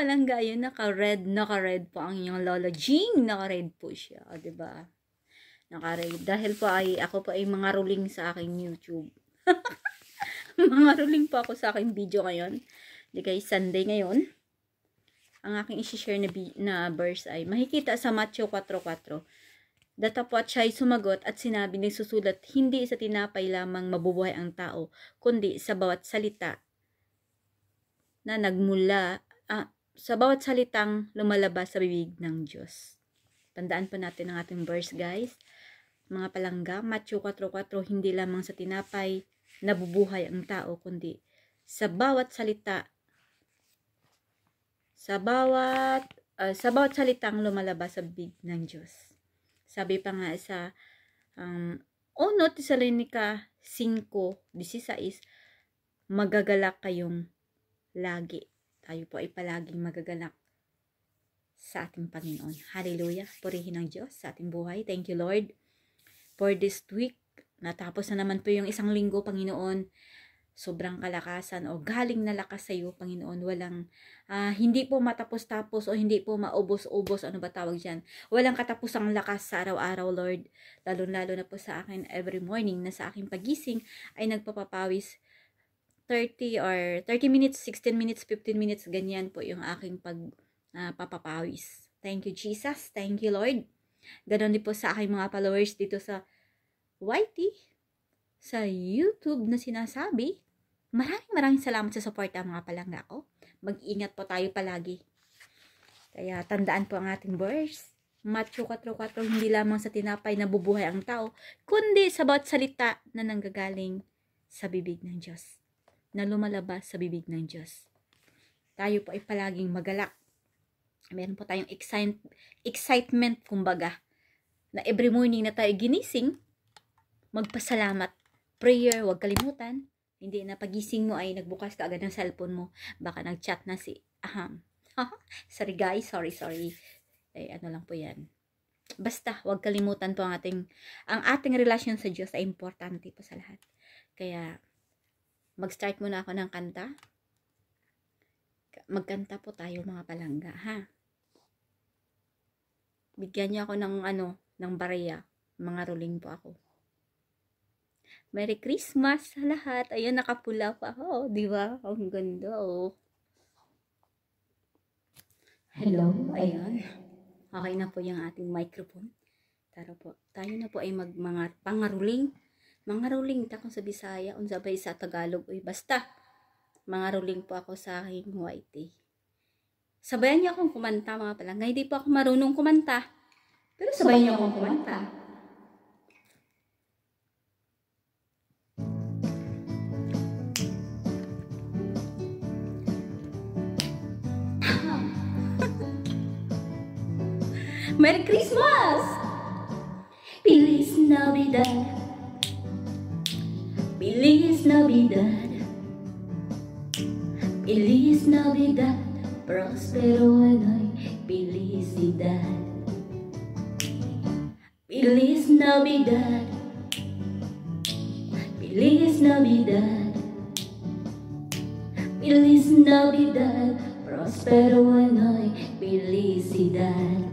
palangga, yun, naka-red po ang inyong Lola Jing. Naka-red po siya, o, diba? Naka-red. Dahil po ako po ay mga ruling sa aking YouTube. Mga ruling po ako sa aking video ngayon. Di guys, Sunday ngayon. Ang aking isi-share na verse ay, makikita sa Matthew 4:4. Datapwat siya ay sumagot at sinabi ni susulat, hindi sa tinapay lamang mabubuhay ang tao, kundi sa bawat salita na nagmula, sa bawat salitang lumalabas sa bibig ng Diyos. Tandaan po natin ang ating verse, guys. Mga palangga, Matthew 4:4, hindi lamang sa tinapay nabubuhay ang tao, kundi sa bawat salita, sa bawat salitang lumalabas sa bibig ng Diyos. Sabi pa nga sa 1 Tesalonica 5:16, magagalak kayong lagi. Tayo po ay palaging magagalak sa ating Panginoon. Hallelujah. Purihin ang Diyos sa ating buhay. Thank you, Lord, for this week. Natapos na naman po yung isang linggo, Panginoon. Sobrang kalakasan o galing na lakas sa iyo, Panginoon. Walang, hindi po matapos-tapos o hindi po maubos-ubos, ano ba tawag dyan? Walang katapusang lakas sa araw-araw, Lord. Lalo-lalo na po sa akin every morning na sa aking pagising ay nagpapapawis 30 minutes, 16 minutes, 15 minutes, ganyan po yung aking papapawis. Thank you, Jesus. Thank you, Lord. Ganon din po sa aking mga followers dito sa YT, sa YouTube na sinasabi. Maraming salamat sa support ang mga palangga ko. Mag-ingat po tayo palagi. Kaya tandaan po ang ating verse. Matthew 4:4, hindi lamang sa tinapay nabubuhay ang tao, kundi sa bawat salita na nanggagaling sa bibig ng Diyos, na lumalabas sa bibig ng Diyos. Tayo po ay palaging magalak. Meron po tayong excitement, kumbaga, na every morning na tayo ginising, magpasalamat. Prayer, huwag kalimutan. Hindi na pagising mo ay nagbukas ka agad ng cellphone mo. Baka nag-chat na si sorry guys, sorry. Ano lang po yan. Basta, huwag kalimutan po ang ating relasyon sa Diyos ay importante po sa lahat. Kaya, mag-start muna ako ng kanta. Magkanta po tayo mga palangga, ha? Bigyan niyo ako ng barya. Mga ruling po ako. Merry Christmas sa lahat. Ayun, nakapula pa ako. Di ba? Ang ganda, oh. Hello. Ayun. Okay na po yung ating microphone. Tara po. Tayo na po ay mga pangaruling. Mga ruling takong sa Bisaya. Unsabay sa Tagalog. Uy, basta. Mga ruling po ako sa aking YT. Sabayan niyo akong kumanta, mga palangga. Hindi po ako marunong kumanta. Pero sabayan niyo akong kumanta. Merry Christmas! Feliz Navidad. Feliz Navidad. Feliz Navidad. Prospero ano'y felicidad. Feliz Navidad. Feliz Navidad. Feliz Navidad. Prospero ano'y felicidad.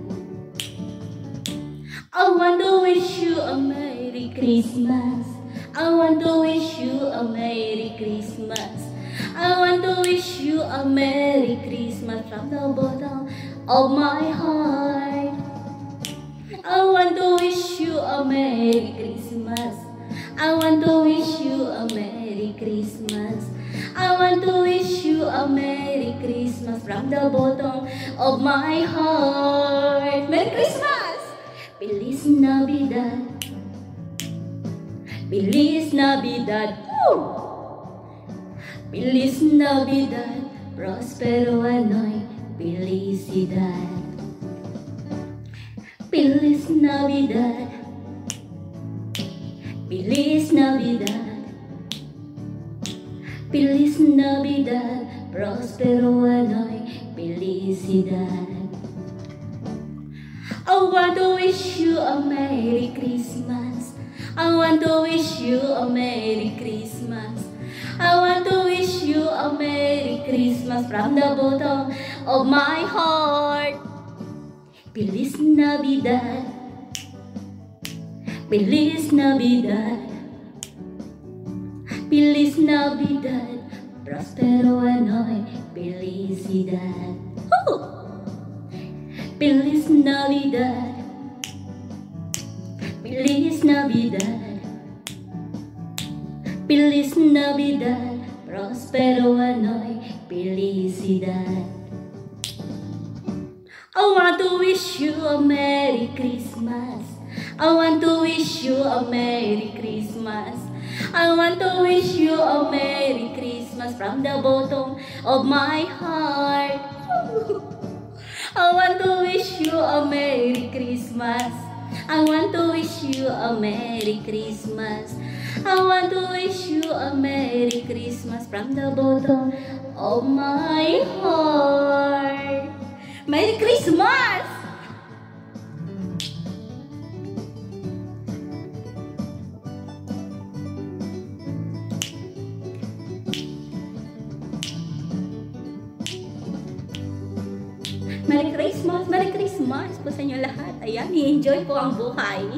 I want to wish you a Merry Christmas. I want to wish you a Merry Christmas. I want to wish you a Merry Christmas from the bottom of my heart. I want to wish you a Merry Christmas. I want to wish you a Merry Christmas. I want to wish you a Merry Christmas from the bottom of my heart. Merry Christmas! Feliz Navidad. Feliz Navidad. Woo! Feliz Navidad. Prospero ano'y felicidad. Feliz Navidad. Feliz Navidad. Feliz Navidad. Prospero ano'y felicidad. I want to wish you a Merry Christmas. I want to wish you a Merry Christmas. I want to wish you a Merry Christmas from the bottom of my heart. Feliz Navidad, Feliz Navidad, Feliz Navidad, prospero ano'y felicidad. Feliz Navidad, Feliz Navidad, Feliz Navidad, prospero ano'y felicidad. I want to wish you a Merry Christmas. I want to wish you a Merry Christmas. I want to wish you a Merry Christmas from the bottom of my heart. I want to wish you a Merry Christmas. I want to wish you a Merry Christmas. I want to wish you a Merry Christmas from the bottom of my heart. Merry Christmas! Merry Christmas! Merry Christmas po sa inyo lahat. Ayan, i-enjoy po ang buhay.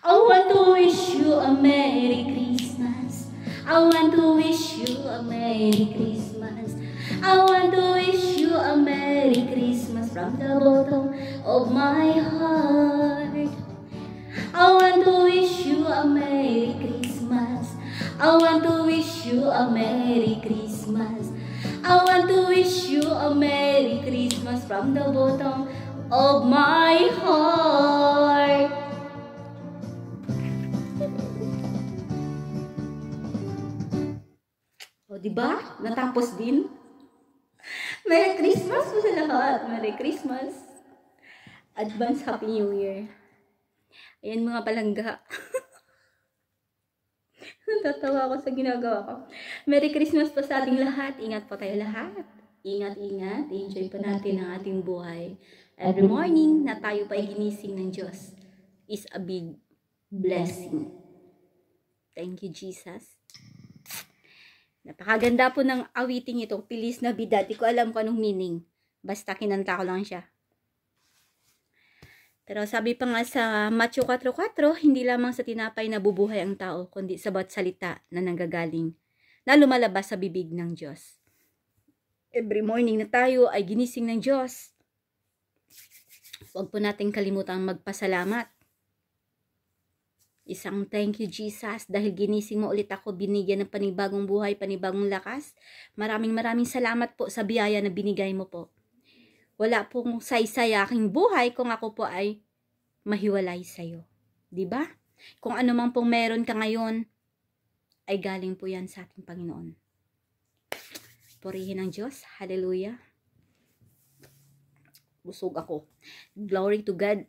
I want to wish you a Merry Christmas. I want to wish you a Merry Christmas. I want to wish you a Merry Christmas from the bottom of my heart. I want to wish you a Merry Christmas. I want to wish you a Merry Christmas. I want to wish you a Merry Christmas from the bottom of my heart. O, diba? Natapos din. Merry Christmas po sa lahat. Merry Christmas. Advance Happy New Year. Ayan mga palangga. Tatawa ako sa ginagawa ko. Merry Christmas po sa ating lahat. Ingat po tayo lahat. Ingat, ingat. Enjoy po natin ang ating buhay. Every morning na tayo pa ginising ng Diyos is a big blessing. Thank you, Jesus. Napakaganda po ng awiting ito. Feliz Navidad. Di ko alam kung anong meaning. Basta kinanta ko lang siya. Pero sabi pa nga sa Matthew 4:4, hindi lamang sa tinapay nabubuhay ang tao, kundi sa bawat salita na nanggagaling, na lumalabas sa bibig ng Diyos. Every morning na tayo ay ginising ng Diyos. Huwag po natin kalimutang magpasalamat. Isang thank you, Jesus, dahil ginising mo ulit ako, binigyan ng panibagong buhay, panibagong lakas. Maraming salamat po sa biyaya na binigay mo po. Wala pong saysay aking buhay kung ako po ay mahiwalay sa'yo. Diba? Kung ano mang pong meron ka ngayon, ay galing po yan sa ating Panginoon. Purihin ang Diyos. Hallelujah. Busog ako. Glory to God.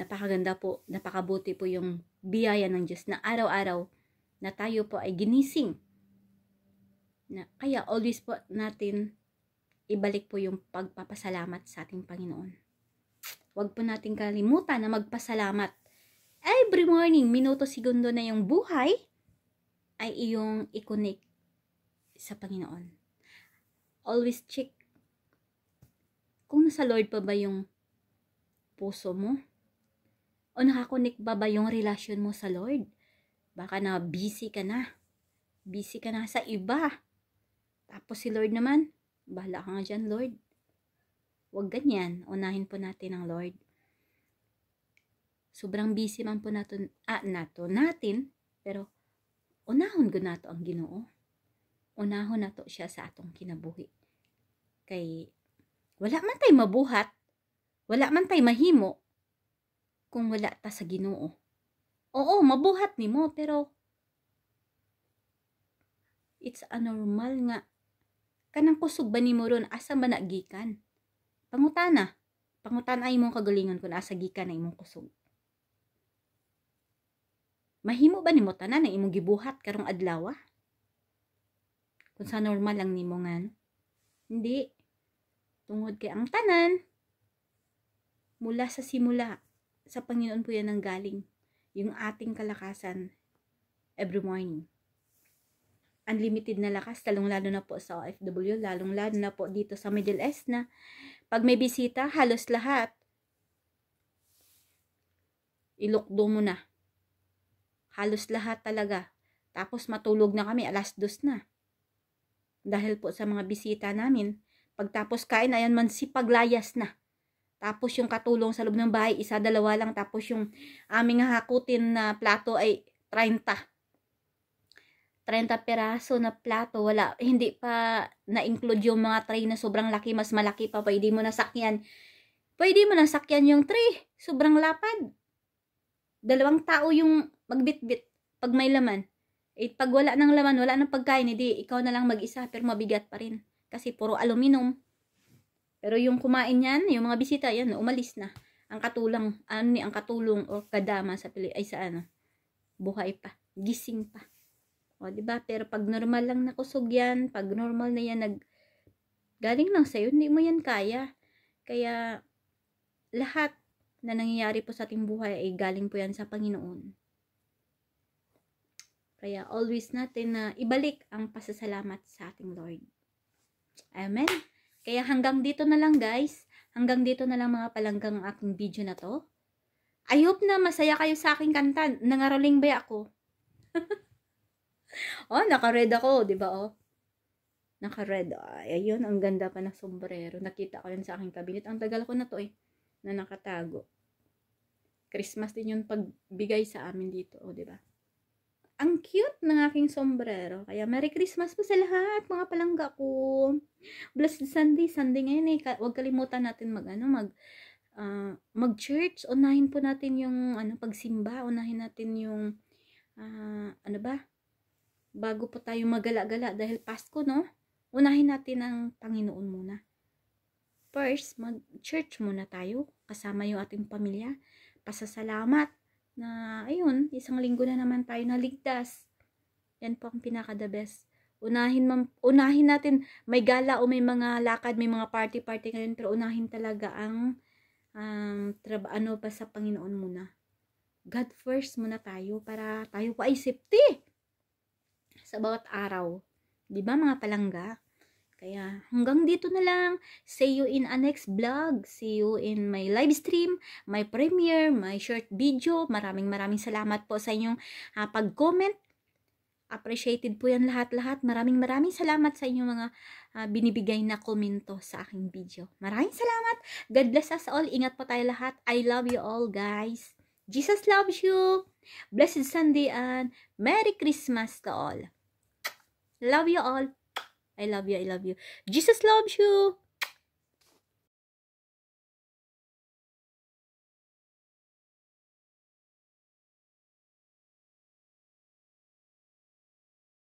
Napakaganda po, napakabuti po yung biyaya ng Diyos na araw-araw na tayo po ay ginising. Kaya always po natin ibalik po yung pagpapasalamat sa ating Panginoon. Huwag po natin kalimutan na magpasalamat. Every morning, minuto, segundo na yung buhay ay iyong i-connect sa Panginoon. Always check kung nasa Lord pa ba yung puso mo. O nakakonect ba yung relasyon mo sa Lord? Baka na busy ka na. Busy ka na sa iba. Tapos si Lord naman, bahala ka nga dyan, Lord. Huwag ganyan. Unahin po natin ang Lord. Sobrang busy man po natin, pero unahon ko nato ang Ginoo. Unahon nato siya sa atong kinabuhi. Kay wala man tay mabuhat, wala man tay mahimo, kung wala ta sa Ginoo. Oo, mabuhat nimo, pero it's a normal nga. Kanang kusog ba nimo ron, asa ba nagikan? Pangutana ay imong kagalingon kung asa gikan na imong kusog. Mahimo ba nimo tanan na imong gibuhat karong adlaw? Kung sa normal lang nimo nga. Hindi. Tungod kay ang tanan mula sa simula, sa Panginoon po yan ang galing. Yung ating kalakasan, every morning. Unlimited na lakas, lalong-lalo na po sa OFW, lalong-lalo na po dito sa Middle East na pag may bisita, halos lahat, ilokdo mo na. Halos lahat talaga. Tapos matulog na kami, 2:00 na. Dahil po sa mga bisita namin, pagtapos kain, ayan man si paglayas na. Tapos yung katulong sa loob ng bahay, 1-2 lang. Tapos yung aming hakutin na plato ay 30 peraso na plato, wala, hindi pa na-include yung mga tray na sobrang laki, mas malaki pa, pwede mo nasakyan yung tray, sobrang lapad. 2 tao yung magbitbit pag may laman. Pag wala ng laman, wala ng pagkain, hindi, ikaw na lang mag-isa, pero mabigat pa rin. Kasi puro aluminum. Pero yung kumain yan, yung mga bisita, yan, umalis na. Ang katulong o kadama sa buhay pa, gising pa. O, diba? Pero pag normal lang nakusog yan, pag normal na yan, galing lang sa'yo, hindi mo yan kaya. Kaya, lahat na nangyayari po sa ating buhay ay galing po yan sa Panginoon. Kaya, always natin na ibalik ang pasasalamat sa ating Lord. Amen? Kaya hanggang dito na lang guys. Hanggang dito na lang mga palanggang aking video na to. I hope na masaya kayo sa aking kanta. Nangaroling ba ako? Oh, naka-red ako, di ba? Oh, naka-red. Ay, ayun, ang ganda pa ng sombrero. Nakita ko yan sa aking cabinet. Ang tagal ko na to na nakatago. Christmas din yung pagbigay sa amin dito, oh, di ba? Ang cute ng aking sombrero. Kaya Merry Christmas po sa lahat, mga palangga ko. Blessed Sunday. Sunday ngayon huwag kalimutan natin mag-church. Unahin po natin yung pagsimba. Unahin natin yung bago po tayo magala-gala dahil Pasko, no? Unahin natin ang Panginoon muna. First, mag-church muna tayo. Kasama yung ating pamilya. Pasasalamat na, ayun, 1 linggo na naman tayo naligtas. Yan po ang pinaka-the best. Unahin natin, may gala o may mga lakad, may mga party ngayon, pero unahin talaga ang pa sa Panginoon muna. God first muna tayo para tayo po ay safety sa bawat araw. Diba mga palangga? Kaya hanggang dito na lang. See you in a next vlog. See you in my live stream, my premiere, my short video. Maraming salamat po sa inyong pag-comment. Appreciated po yan lahat-lahat. Maraming salamat sa inyong mga binibigay na komento sa aking video. Maraming salamat. God bless us all. Ingat po tayo lahat. I love you all, guys. Jesus loves you. Blessed Sunday and Merry Christmas to all. Love you all. I love you. Jesus loves you.